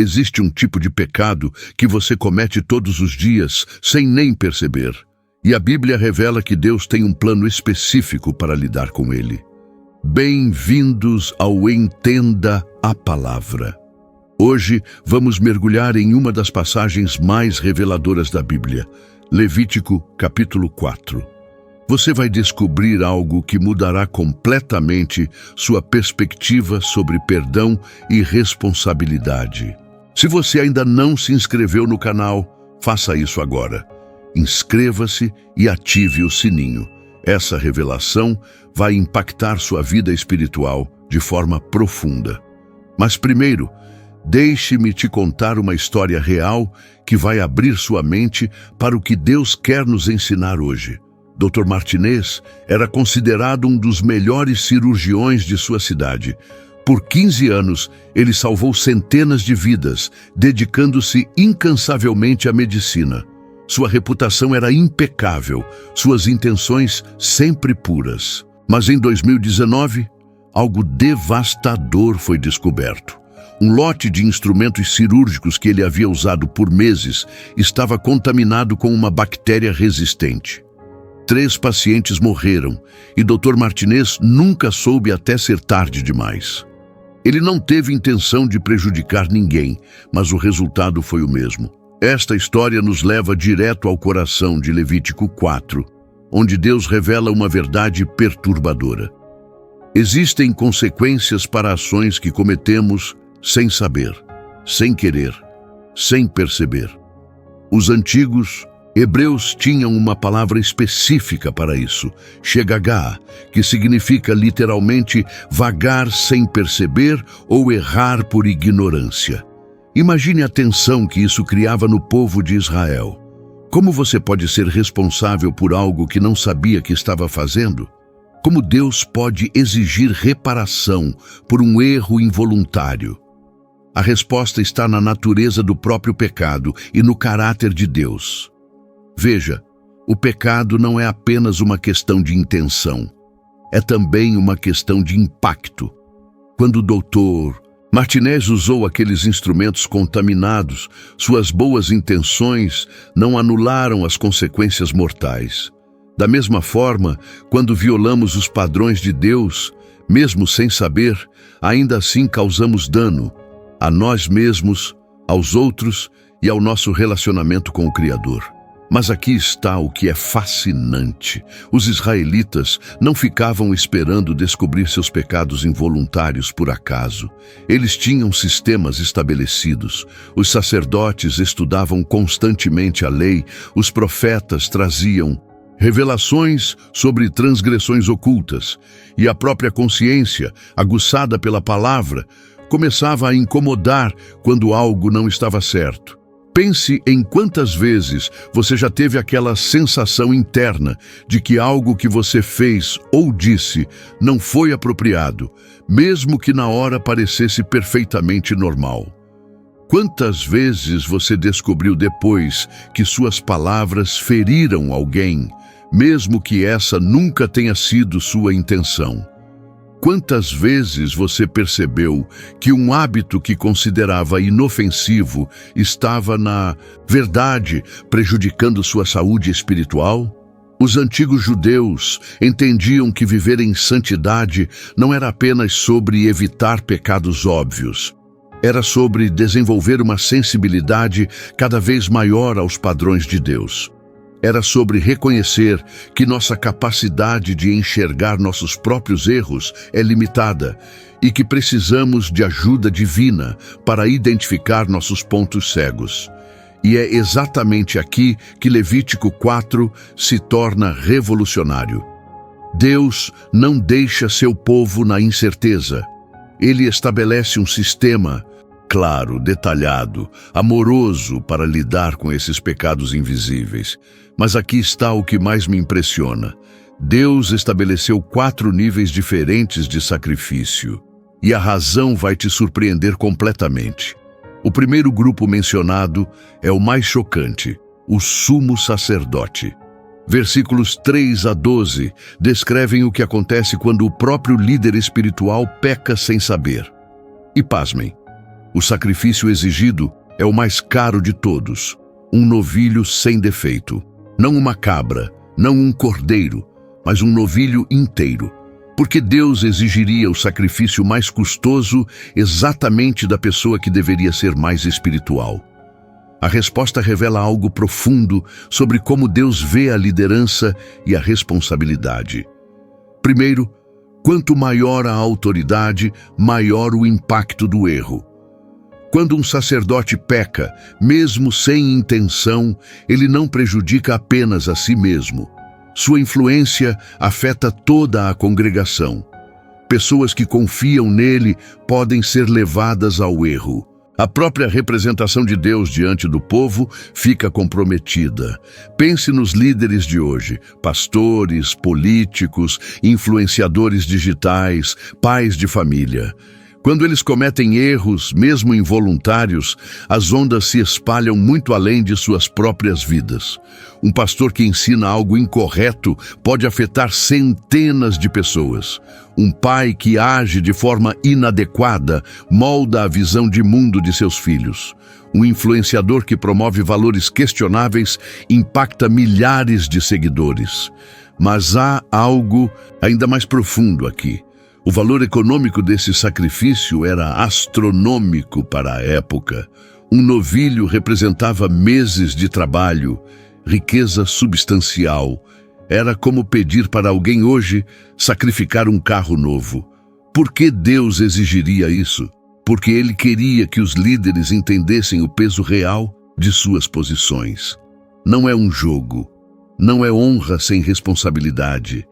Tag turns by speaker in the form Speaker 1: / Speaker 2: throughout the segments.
Speaker 1: Existe um tipo de pecado que você comete todos os dias sem nem perceber. E a Bíblia revela que Deus tem um plano específico para lidar com ele. Bem-vindos ao Entenda a Palavra. Hoje vamos mergulhar em uma das passagens mais reveladoras da Bíblia, Levítico capítulo 4. Você vai descobrir algo que mudará completamente sua perspectiva sobre perdão e responsabilidade. Se você ainda não se inscreveu no canal, faça isso agora. Inscreva-se e ative o sininho. Essa revelação vai impactar sua vida espiritual de forma profunda. Mas primeiro, deixe-me te contar uma história real que vai abrir sua mente para o que Deus quer nos ensinar hoje. Dr. Martinez era considerado um dos melhores cirurgiões de sua cidade. Por 15 anos, ele salvou centenas de vidas, dedicando-se incansavelmente à medicina. Sua reputação era impecável, suas intenções sempre puras. Mas em 2019, algo devastador foi descoberto. Um lote de instrumentos cirúrgicos que ele havia usado por meses estava contaminado com uma bactéria resistente. 3 pacientes morreram e Dr. Martinez nunca soube até ser tarde demais. Ele não teve intenção de prejudicar ninguém, mas o resultado foi o mesmo. Esta história nos leva direto ao coração de Levítico 4, onde Deus revela uma verdade perturbadora. Existem consequências para ações que cometemos sem saber, sem querer, sem perceber. Os antigos hebreus tinham uma palavra específica para isso, shegagá, que significa literalmente vagar sem perceber ou errar por ignorância. Imagine a tensão que isso criava no povo de Israel. Como você pode ser responsável por algo que não sabia que estava fazendo? Como Deus pode exigir reparação por um erro involuntário? A resposta está na natureza do próprio pecado e no caráter de Deus. Veja, o pecado não é apenas uma questão de intenção, é também uma questão de impacto. Quando o Dr. Martinez usou aqueles instrumentos contaminados, suas boas intenções não anularam as consequências mortais. Da mesma forma, quando violamos os padrões de Deus, mesmo sem saber, ainda assim causamos dano a nós mesmos, aos outros e ao nosso relacionamento com o Criador. Mas aqui está o que é fascinante. Os israelitas não ficavam esperando descobrir seus pecados involuntários por acaso. Eles tinham sistemas estabelecidos. Os sacerdotes estudavam constantemente a lei. Os profetas traziam revelações sobre transgressões ocultas. E a própria consciência, aguçada pela palavra, começava a incomodar quando algo não estava certo. Pense em quantas vezes você já teve aquela sensação interna de que algo que você fez ou disse não foi apropriado, mesmo que na hora parecesse perfeitamente normal. Quantas vezes você descobriu depois que suas palavras feriram alguém, mesmo que essa nunca tenha sido sua intenção? Quantas vezes você percebeu que um hábito que considerava inofensivo estava, na verdade, prejudicando sua saúde espiritual? Os antigos judeus entendiam que viver em santidade não era apenas sobre evitar pecados óbvios. Era sobre desenvolver uma sensibilidade cada vez maior aos padrões de Deus. Era sobre reconhecer que nossa capacidade de enxergar nossos próprios erros é limitada e que precisamos de ajuda divina para identificar nossos pontos cegos. E é exatamente aqui que Levítico 4 se torna revolucionário. Deus não deixa seu povo na incerteza. Ele estabelece um sistema claro, detalhado, amoroso para lidar com esses pecados invisíveis. Mas aqui está o que mais me impressiona. Deus estabeleceu 4 níveis diferentes de sacrifício. E a razão vai te surpreender completamente. O primeiro grupo mencionado é o mais chocante, o sumo sacerdote. Versículos 3 a 12 descrevem o que acontece quando o próprio líder espiritual peca sem saber. E pasmem, O sacrifício exigido é o mais caro de todos, um novilho sem defeito. Não uma cabra, não um cordeiro, mas um novilho inteiro. Porque Deus exigiria o sacrifício mais custoso exatamente da pessoa que deveria ser mais espiritual. A resposta revela algo profundo sobre como Deus vê a liderança e a responsabilidade. Primeiro, quanto maior a autoridade, maior o impacto do erro. Quando um sacerdote peca, mesmo sem intenção, ele não prejudica apenas a si mesmo. Sua influência afeta toda a congregação. Pessoas que confiam nele podem ser levadas ao erro. A própria representação de Deus diante do povo fica comprometida. Pense nos líderes de hoje, pastores, políticos, influenciadores digitais, pais de família. Quando eles cometem erros, mesmo involuntários, as ondas se espalham muito além de suas próprias vidas. Um pastor que ensina algo incorreto pode afetar centenas de pessoas. Um pai que age de forma inadequada molda a visão de mundo de seus filhos. Um influenciador que promove valores questionáveis impacta milhares de seguidores. Mas há algo ainda mais profundo aqui. O valor econômico desse sacrifício era astronômico para a época. Um novilho representava meses de trabalho, riqueza substancial. Era como pedir para alguém hoje sacrificar um carro novo. Por que Deus exigiria isso? Porque Ele queria que os líderes entendessem o peso real de suas posições. Não é um jogo. Não é honra sem responsabilidade.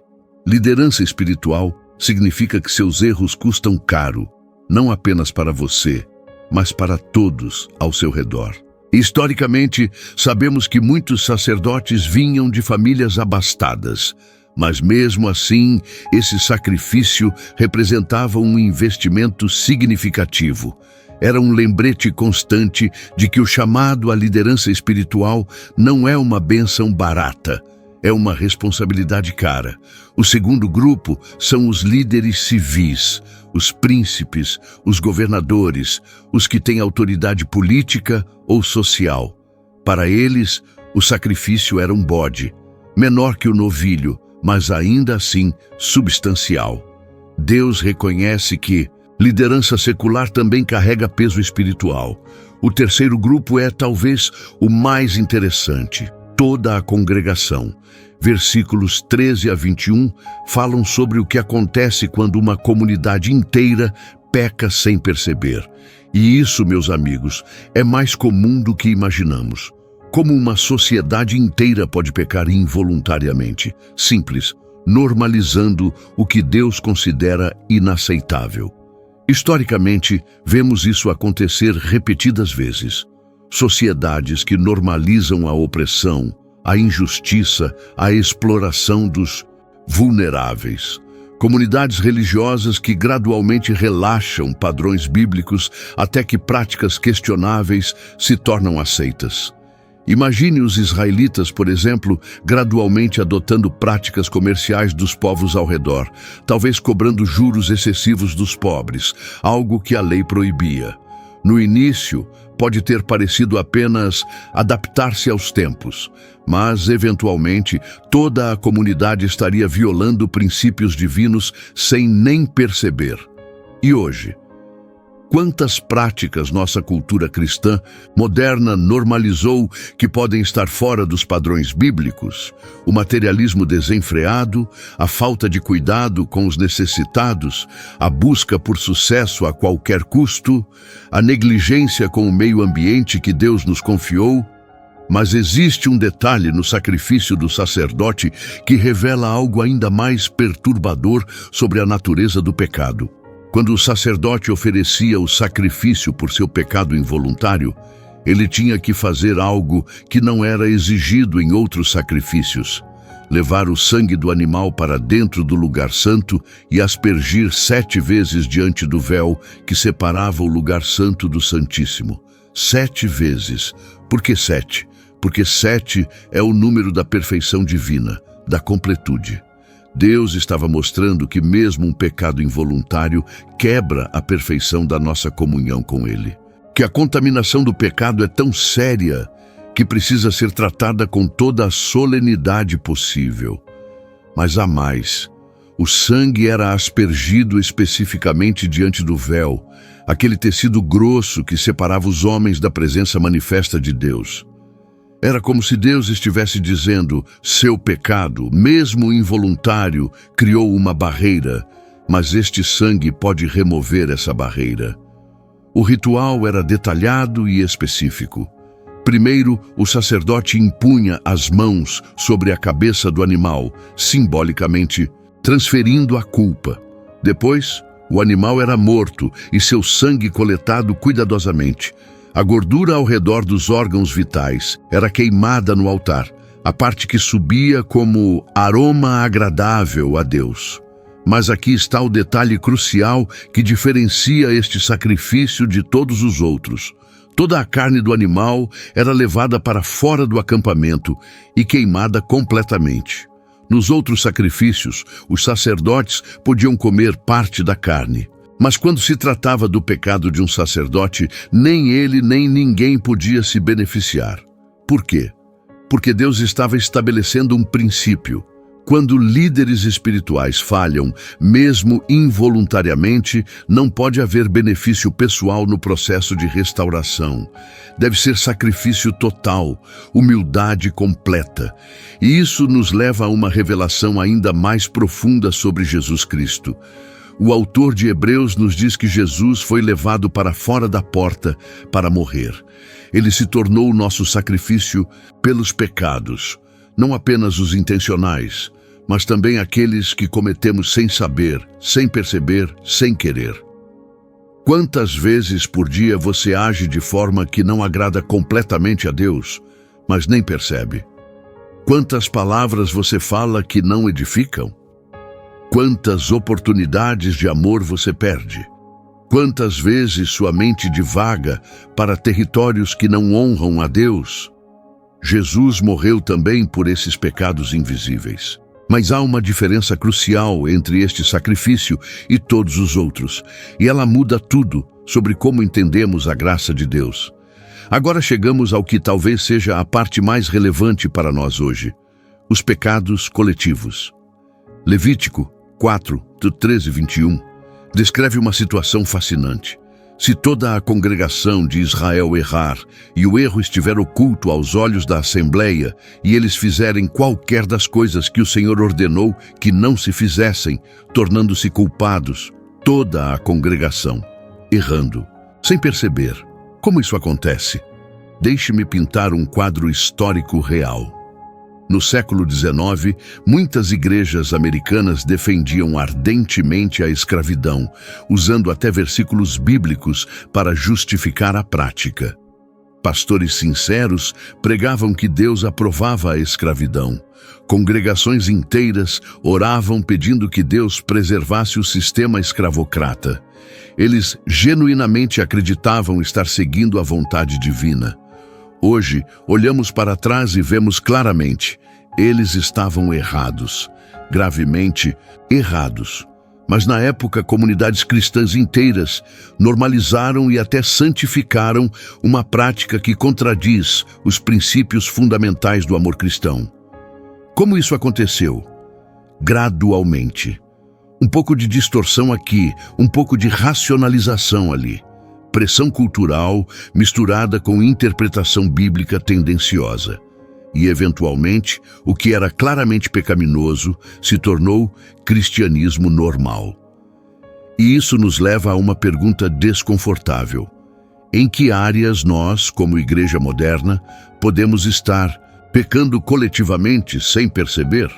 Speaker 1: Liderança espiritual significa que seus erros custam caro, não apenas para você, mas para todos ao seu redor. Historicamente, sabemos que muitos sacerdotes vinham de famílias abastadas, mas mesmo assim, esse sacrifício representava um investimento significativo. Era um lembrete constante de que o chamado à liderança espiritual não é uma bênção barata. É uma responsabilidade cara. O segundo grupo são os líderes civis, os príncipes, os governadores, os que têm autoridade política ou social. Para eles, o sacrifício era um bode, menor que o novilho, mas ainda assim substancial. Deus reconhece que liderança secular também carrega peso espiritual. O terceiro grupo é talvez o mais interessante. Toda a congregação. Versículos 13 a 21 falam sobre o que acontece quando uma comunidade inteira peca sem perceber. E isso, meus amigos, é mais comum do que imaginamos. Como uma sociedade inteira pode pecar involuntariamente. Simples, normalizando o que Deus considera inaceitável. Historicamente, vemos isso acontecer repetidas vezes. Sociedades que normalizam a opressão, a injustiça, a exploração dos vulneráveis. Comunidades religiosas que gradualmente relaxam padrões bíblicos até que práticas questionáveis se tornam aceitas. Imagine os israelitas, por exemplo, gradualmente adotando práticas comerciais dos povos ao redor, talvez cobrando juros excessivos dos pobres, algo que a lei proibia. No início, pode ter parecido apenas adaptar-se aos tempos, mas, eventualmente, toda a comunidade estaria violando princípios divinos sem nem perceber. E hoje? Quantas práticas nossa cultura cristã moderna normalizou que podem estar fora dos padrões bíblicos? O materialismo desenfreado, a falta de cuidado com os necessitados, a busca por sucesso a qualquer custo, a negligência com o meio ambiente que Deus nos confiou. Mas existe um detalhe no sacrifício do sacerdote que revela algo ainda mais perturbador sobre a natureza do pecado. Quando o sacerdote oferecia o sacrifício por seu pecado involuntário, ele tinha que fazer algo que não era exigido em outros sacrifícios: levar o sangue do animal para dentro do lugar santo e aspergir 7 vezes diante do véu que separava o lugar santo do Santíssimo. 7 vezes. Por que 7? Porque 7 é o número da perfeição divina, da completude. Deus estava mostrando que mesmo um pecado involuntário quebra a perfeição da nossa comunhão com Ele. que a contaminação do pecado é tão séria que precisa ser tratada com toda a solenidade possível. Mas há mais. O sangue era aspergido especificamente diante do véu, aquele tecido grosso que separava os homens da presença manifesta de Deus. Era como se Deus estivesse dizendo: seu pecado, mesmo involuntário, criou uma barreira, mas este sangue pode remover essa barreira. O ritual era detalhado e específico. Primeiro, o sacerdote impunha as mãos sobre a cabeça do animal, simbolicamente transferindo a culpa. Depois, o animal era morto e seu sangue coletado cuidadosamente. A gordura ao redor dos órgãos vitais era queimada no altar, a parte que subia como aroma agradável a Deus. Mas aqui está o detalhe crucial que diferencia este sacrifício de todos os outros. Toda a carne do animal era levada para fora do acampamento e queimada completamente. Nos outros sacrifícios, os sacerdotes podiam comer parte da carne. Mas quando se tratava do pecado de um sacerdote, nem ele nem ninguém podia se beneficiar. Por quê? Porque Deus estava estabelecendo um princípio. Quando líderes espirituais falham, mesmo involuntariamente, não pode haver benefício pessoal no processo de restauração. Deve ser sacrifício total, humildade completa. E isso nos leva a uma revelação ainda mais profunda sobre Jesus Cristo. O autor de Hebreus nos diz que Jesus foi levado para fora da porta para morrer. Ele se tornou o nosso sacrifício pelos pecados, não apenas os intencionais, mas também aqueles que cometemos sem saber, sem perceber, sem querer. Quantas vezes por dia você age de forma que não agrada completamente a Deus, mas nem percebe? Quantas palavras você fala que não edificam? Quantas oportunidades de amor você perde? Quantas vezes sua mente divaga para territórios que não honram a Deus? Jesus morreu também por esses pecados invisíveis. Mas há uma diferença crucial entre este sacrifício e todos os outros, e ela muda tudo sobre como entendemos a graça de Deus. Agora chegamos ao que talvez seja a parte mais relevante para nós hoje: os pecados coletivos. Levítico 4, 13 e 21, descreve uma situação fascinante. Se toda a congregação de Israel errar e o erro estiver oculto aos olhos da Assembleia e eles fizerem qualquer das coisas que o Senhor ordenou que não se fizessem, tornando-se culpados, toda a congregação, errando, sem perceber. Como isso acontece? Deixe-me pintar um quadro histórico real. No século XIX, muitas igrejas americanas defendiam ardentemente a escravidão, usando até versículos bíblicos para justificar a prática. Pastores sinceros pregavam que Deus aprovava a escravidão. Congregações inteiras oravam pedindo que Deus preservasse o sistema escravocrata. Eles genuinamente acreditavam estar seguindo a vontade divina. Hoje, olhamos para trás e vemos claramente, eles estavam errados, gravemente errados. Mas na época, comunidades cristãs inteiras normalizaram e até santificaram uma prática que contradiz os princípios fundamentais do amor cristão. Como isso aconteceu? Gradualmente. Um pouco de distorção aqui, um pouco de racionalização ali. Pressão cultural misturada com interpretação bíblica tendenciosa. E, eventualmente, o que era claramente pecaminoso se tornou cristianismo normal. E isso nos leva a uma pergunta desconfortável. Em que áreas nós, como igreja moderna, podemos estar pecando coletivamente sem perceber?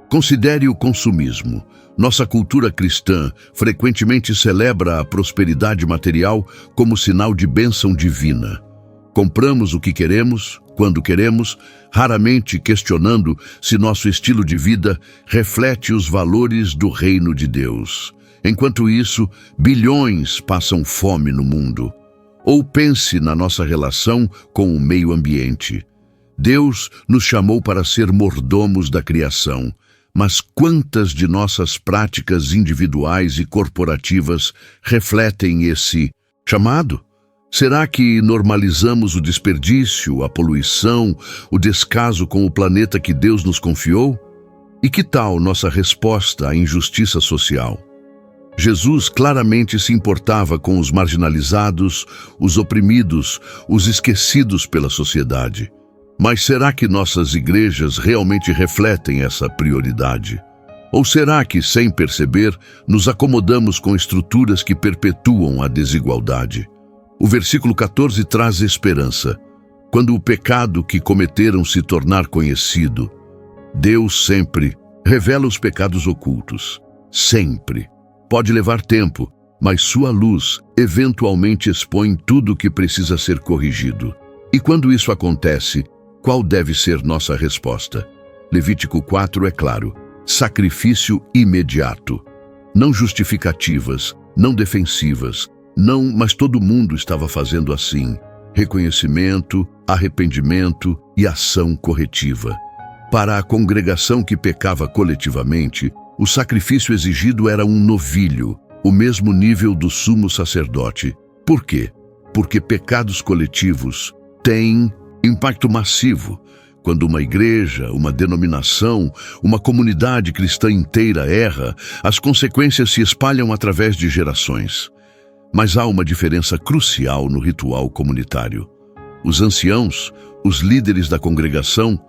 Speaker 1: Considere o consumismo. Nossa cultura cristã frequentemente celebra a prosperidade material como sinal de bênção divina. Compramos o que queremos, quando queremos, raramente questionando se nosso estilo de vida reflete os valores do reino de Deus. Enquanto isso, bilhões passam fome no mundo. Ou pense na nossa relação com o meio ambiente. Deus nos chamou para ser mordomos da criação. Mas quantas de nossas práticas individuais e corporativas refletem esse chamado? Será que normalizamos o desperdício, a poluição, o descaso com o planeta que Deus nos confiou? E que tal nossa resposta à injustiça social? Jesus claramente se importava com os marginalizados, os oprimidos, os esquecidos pela sociedade. Mas será que nossas igrejas realmente refletem essa prioridade? Ou será que, sem perceber, nos acomodamos com estruturas que perpetuam a desigualdade? O versículo 14 traz esperança. Quando o pecado que cometeram se tornar conhecido, Deus sempre revela os pecados ocultos. Sempre. Pode levar tempo, mas sua luz eventualmente expõe tudo o que precisa ser corrigido. E quando isso acontece, qual deve ser nossa resposta? Levítico 4 é claro: sacrifício imediato. Não justificativas, não defensivas, não, mas todo mundo estava fazendo assim. Reconhecimento, arrependimento e ação corretiva. Para a congregação que pecava coletivamente, o sacrifício exigido era um novilho, o mesmo nível do sumo sacerdote. Por quê? Porque pecados coletivos têm impacto massivo. Quando uma igreja, uma denominação, uma comunidade cristã inteira erra, as consequências se espalham através de gerações. Mas há uma diferença crucial no ritual comunitário. Os anciãos, os líderes da congregação,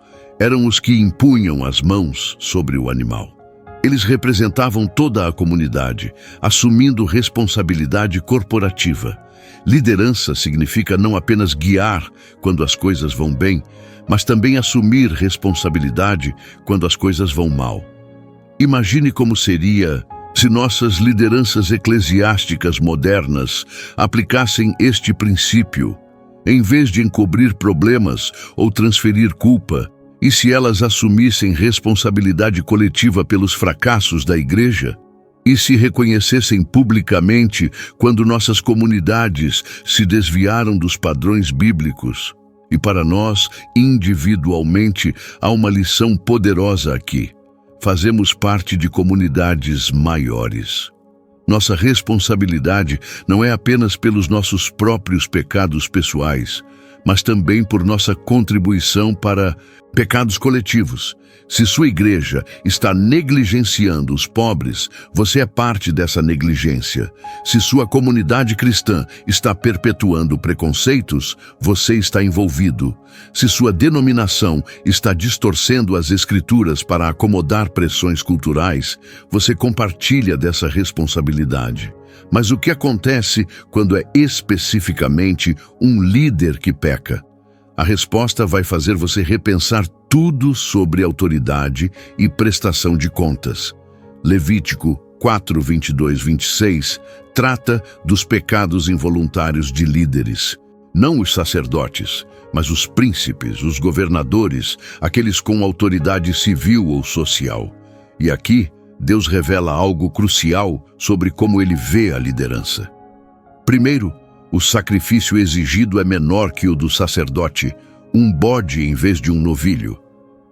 Speaker 1: eram os que impunham as mãos sobre o animal. Eles representavam toda a comunidade, assumindo responsabilidade corporativa. Liderança significa não apenas guiar quando as coisas vão bem, mas também assumir responsabilidade quando as coisas vão mal. Imagine como seria se nossas lideranças eclesiásticas modernas aplicassem este princípio, em vez de encobrir problemas ou transferir culpa, e se elas assumissem responsabilidade coletiva pelos fracassos da igreja? E se reconhecessem publicamente quando nossas comunidades se desviaram dos padrões bíblicos? E para nós, individualmente, há uma lição poderosa aqui. Fazemos parte de comunidades maiores. Nossa responsabilidade não é apenas pelos nossos próprios pecados pessoais, mas também por nossa contribuição para pecados coletivos. Se sua igreja está negligenciando os pobres, você é parte dessa negligência. Se sua comunidade cristã está perpetuando preconceitos, você está envolvido. Se sua denominação está distorcendo as escrituras para acomodar pressões culturais, você compartilha dessa responsabilidade. Mas o que acontece quando é especificamente um líder que peca? A resposta vai fazer você repensar tudo sobre autoridade e prestação de contas. Levítico 4, 22, 26 trata dos pecados involuntários de líderes. Não os sacerdotes, mas os príncipes, os governadores, aqueles com autoridade civil ou social. E aqui, Deus revela algo crucial sobre como ele vê a liderança. Primeiro, o sacrifício exigido é menor que o do sacerdote, um bode em vez de um novilho.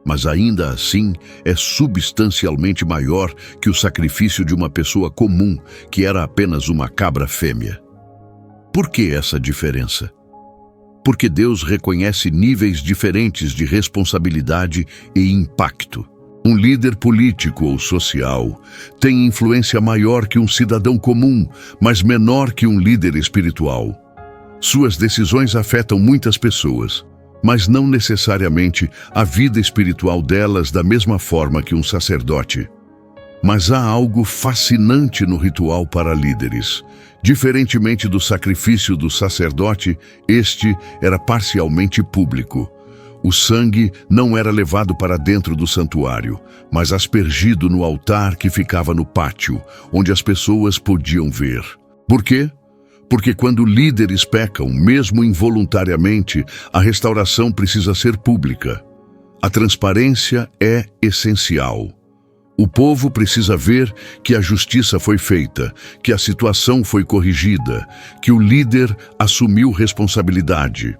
Speaker 1: Mas ainda assim, é substancialmente maior que o sacrifício de uma pessoa comum, que era apenas uma cabra fêmea. Por que essa diferença? Porque Deus reconhece níveis diferentes de responsabilidade e impacto. Um líder político ou social tem influência maior que um cidadão comum, mas menor que um líder espiritual. Suas decisões afetam muitas pessoas, mas não necessariamente a vida espiritual delas da mesma forma que um sacerdote. Mas há algo fascinante no ritual para líderes. Diferentemente do sacrifício do sacerdote, este era parcialmente público. O sangue não era levado para dentro do santuário, mas aspergido no altar que ficava no pátio, onde as pessoas podiam ver. Por quê? Porque quando líderes pecam, mesmo involuntariamente, a restauração precisa ser pública. A transparência é essencial. O povo precisa ver que a justiça foi feita, que a situação foi corrigida, que o líder assumiu responsabilidade.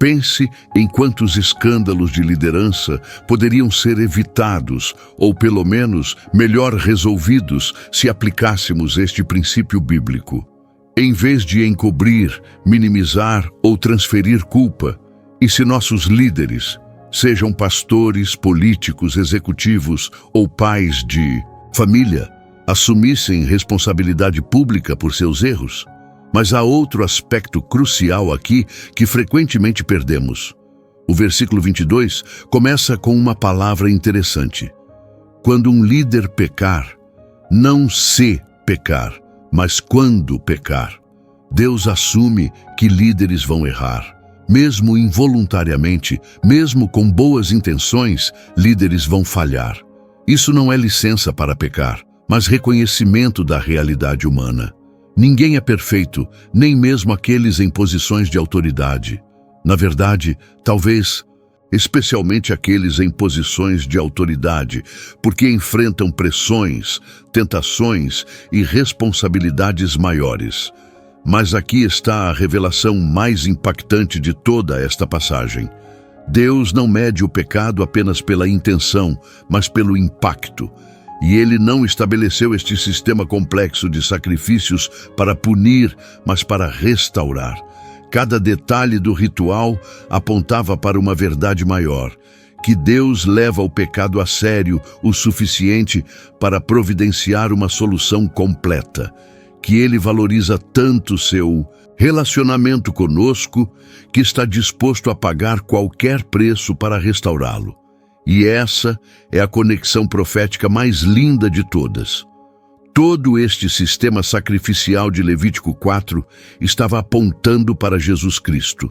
Speaker 1: Pense em quantos escândalos de liderança poderiam ser evitados, ou pelo menos melhor resolvidos, se aplicássemos este princípio bíblico. em vez de encobrir, minimizar ou transferir culpa. E se nossos líderes, sejam pastores, políticos, executivos ou pais de família, assumissem responsabilidade pública por seus erros? Mas há outro aspecto crucial aqui que frequentemente perdemos. O versículo 22 começa com uma palavra interessante. Quando um líder pecar, não se pecar, mas quando pecar. Deus assume que líderes vão errar. Mesmo involuntariamente, mesmo com boas intenções, líderes vão falhar. Isso não é licença para pecar, mas reconhecimento da realidade humana. Ninguém é perfeito, nem mesmo aqueles em posições de autoridade. Na verdade, talvez, especialmente aqueles em posições de autoridade, porque enfrentam pressões, tentações e responsabilidades maiores. Mas aqui está a revelação mais impactante de toda esta passagem. Deus não mede o pecado apenas pela intenção, mas pelo impacto. E Ele não estabeleceu este sistema complexo de sacrifícios para punir, mas para restaurar. Cada detalhe do ritual apontava para uma verdade maior, que Deus leva o pecado a sério o suficiente para providenciar uma solução completa, que Ele valoriza tanto seu relacionamento conosco que está disposto a pagar qualquer preço para restaurá-lo. E essa é a conexão profética mais linda de todas. Todo este sistema sacrificial de Levítico 4 estava apontando para Jesus Cristo.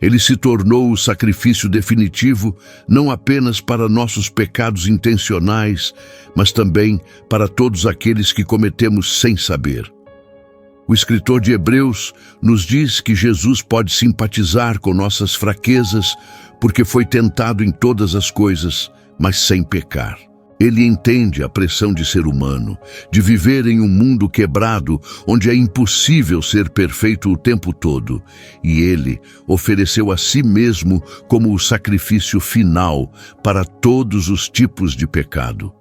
Speaker 1: Ele se tornou o sacrifício definitivo não apenas para nossos pecados intencionais, mas também para todos aqueles que cometemos sem saber. O escritor de Hebreus nos diz que Jesus pode simpatizar com nossas fraquezas porque foi tentado em todas as coisas, mas sem pecar. Ele entende a pressão de ser humano, de viver em um mundo quebrado, onde é impossível ser perfeito o tempo todo. E Ele ofereceu a si mesmo como o sacrifício final para todos os tipos de pecado.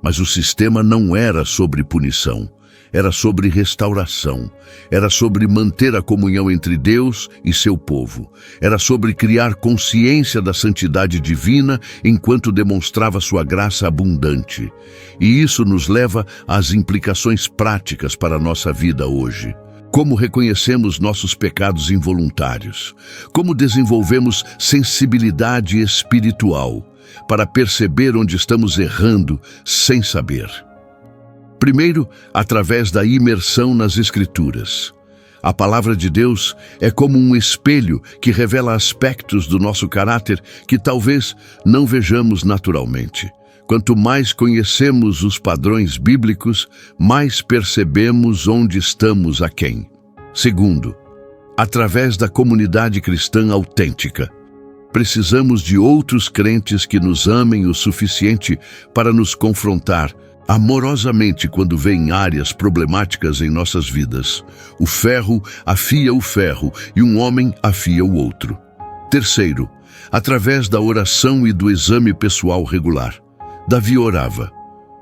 Speaker 1: Mas o sistema não era sobre punição. Era sobre restauração, era sobre manter a comunhão entre Deus e seu povo, era sobre criar consciência da santidade divina enquanto demonstrava sua graça abundante. E isso nos leva às implicações práticas para a nossa vida hoje. Como reconhecemos nossos pecados involuntários? Como desenvolvemos sensibilidade espiritual para perceber onde estamos errando sem saber? Primeiro, através da imersão nas Escrituras. A palavra de Deus é como um espelho que revela aspectos do nosso caráter que talvez não vejamos naturalmente. Quanto mais conhecemos os padrões bíblicos, mais percebemos onde estamos aquém. Segundo, através da comunidade cristã autêntica. Precisamos de outros crentes que nos amem o suficiente para nos confrontar amorosamente quando vêm áreas problemáticas em nossas vidas. O ferro afia o ferro e um homem afia o outro. Terceiro, através da oração e do exame pessoal regular. Davi orava: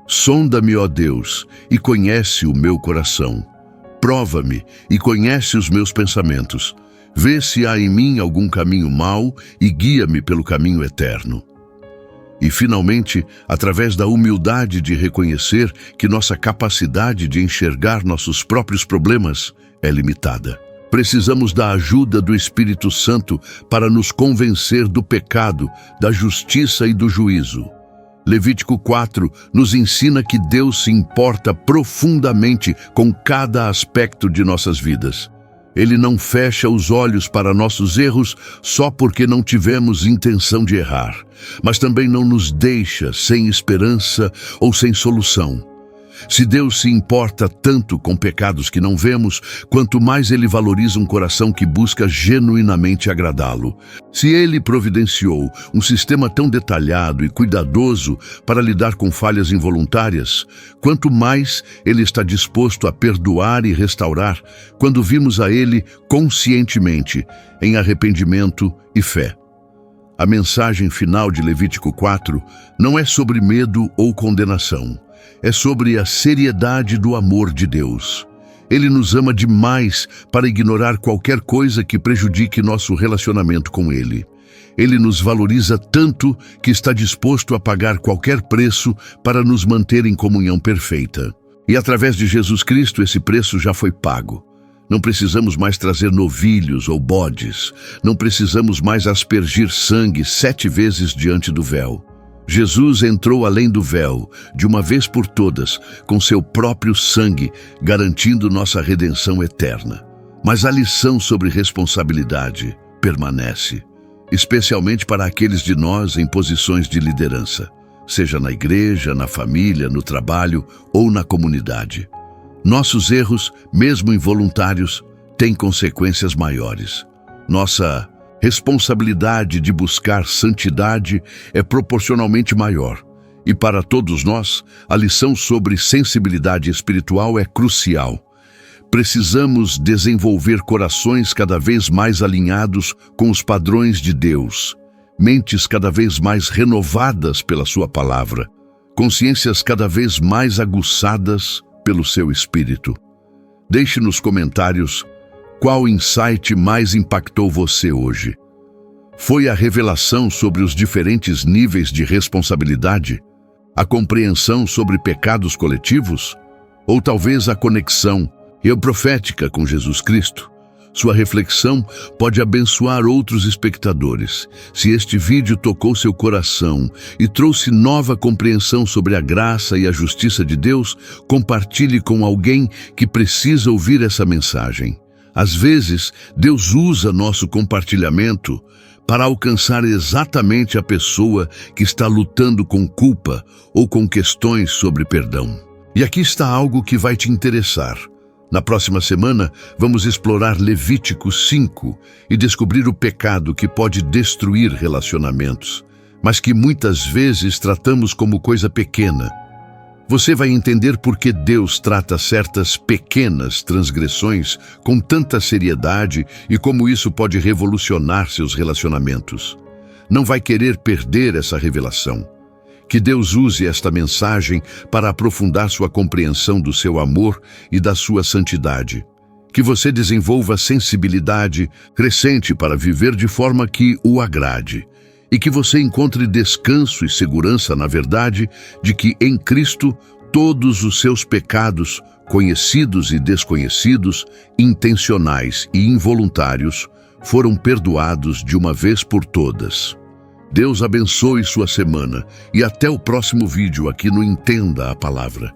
Speaker 1: sonda-me, ó Deus, e conhece o meu coração. Prova-me e conhece os meus pensamentos. Vê se há em mim algum caminho mau e guia-me pelo caminho eterno. E, finalmente, através da humildade de reconhecer que nossa capacidade de enxergar nossos próprios problemas é limitada. Precisamos da ajuda do Espírito Santo para nos convencer do pecado, da justiça e do juízo. Levítico 4 nos ensina que Deus se importa profundamente com cada aspecto de nossas vidas. Ele não fecha os olhos para nossos erros só porque não tivemos intenção de errar, mas também não nos deixa sem esperança ou sem solução. Se Deus se importa tanto com pecados que não vemos, quanto mais Ele valoriza um coração que busca genuinamente agradá-lo. Se Ele providenciou um sistema tão detalhado e cuidadoso para lidar com falhas involuntárias, quanto mais Ele está disposto a perdoar e restaurar quando vimos a Ele conscientemente, em arrependimento e fé. A mensagem final de Levítico 4 não é sobre medo ou condenação. É sobre a seriedade do amor de Deus. Ele nos ama demais para ignorar qualquer coisa que prejudique nosso relacionamento com Ele. Ele nos valoriza tanto que está disposto a pagar qualquer preço para nos manter em comunhão perfeita. E através de Jesus Cristo esse preço já foi pago. Não precisamos mais trazer novilhos ou bodes. Não precisamos mais aspergir sangue 7 vezes diante do véu. Jesus entrou além do véu, de uma vez por todas, com seu próprio sangue, garantindo nossa redenção eterna. Mas a lição sobre responsabilidade permanece, especialmente para aqueles de nós em posições de liderança, seja na igreja, na família, no trabalho ou na comunidade. Nossos erros, mesmo involuntários, têm consequências maiores. Nossa responsabilidade de buscar santidade é proporcionalmente maior. E para todos nós, a lição sobre sensibilidade espiritual é crucial. Precisamos desenvolver corações cada vez mais alinhados com os padrões de Deus, mentes cada vez mais renovadas pela sua palavra, consciências cada vez mais aguçadas pelo seu Espírito. Deixe nos comentários qual insight mais impactou você hoje. Foi a revelação sobre os diferentes níveis de responsabilidade? A compreensão sobre pecados coletivos? Ou talvez a conexão profética com Jesus Cristo? Sua reflexão pode abençoar outros espectadores. Se este vídeo tocou seu coração e trouxe nova compreensão sobre a graça e a justiça de Deus, compartilhe com alguém que precisa ouvir essa mensagem. Às vezes, Deus usa nosso compartilhamento para alcançar exatamente a pessoa que está lutando com culpa ou com questões sobre perdão. E aqui está algo que vai te interessar. Na próxima semana, vamos explorar Levítico 5 e descobrir o pecado que pode destruir relacionamentos, mas que muitas vezes tratamos como coisa pequena. Você vai entender por que Deus trata certas pequenas transgressões com tanta seriedade e como isso pode revolucionar seus relacionamentos. Não vai querer perder essa revelação. Que Deus use esta mensagem para aprofundar sua compreensão do seu amor e da sua santidade. Que você desenvolva sensibilidade crescente para viver de forma que o agrade. E que você encontre descanso e segurança na verdade de que em Cristo todos os seus pecados, conhecidos e desconhecidos, intencionais e involuntários, foram perdoados de uma vez por todas. Deus abençoe sua semana e até o próximo vídeo aqui no Entenda a Palavra.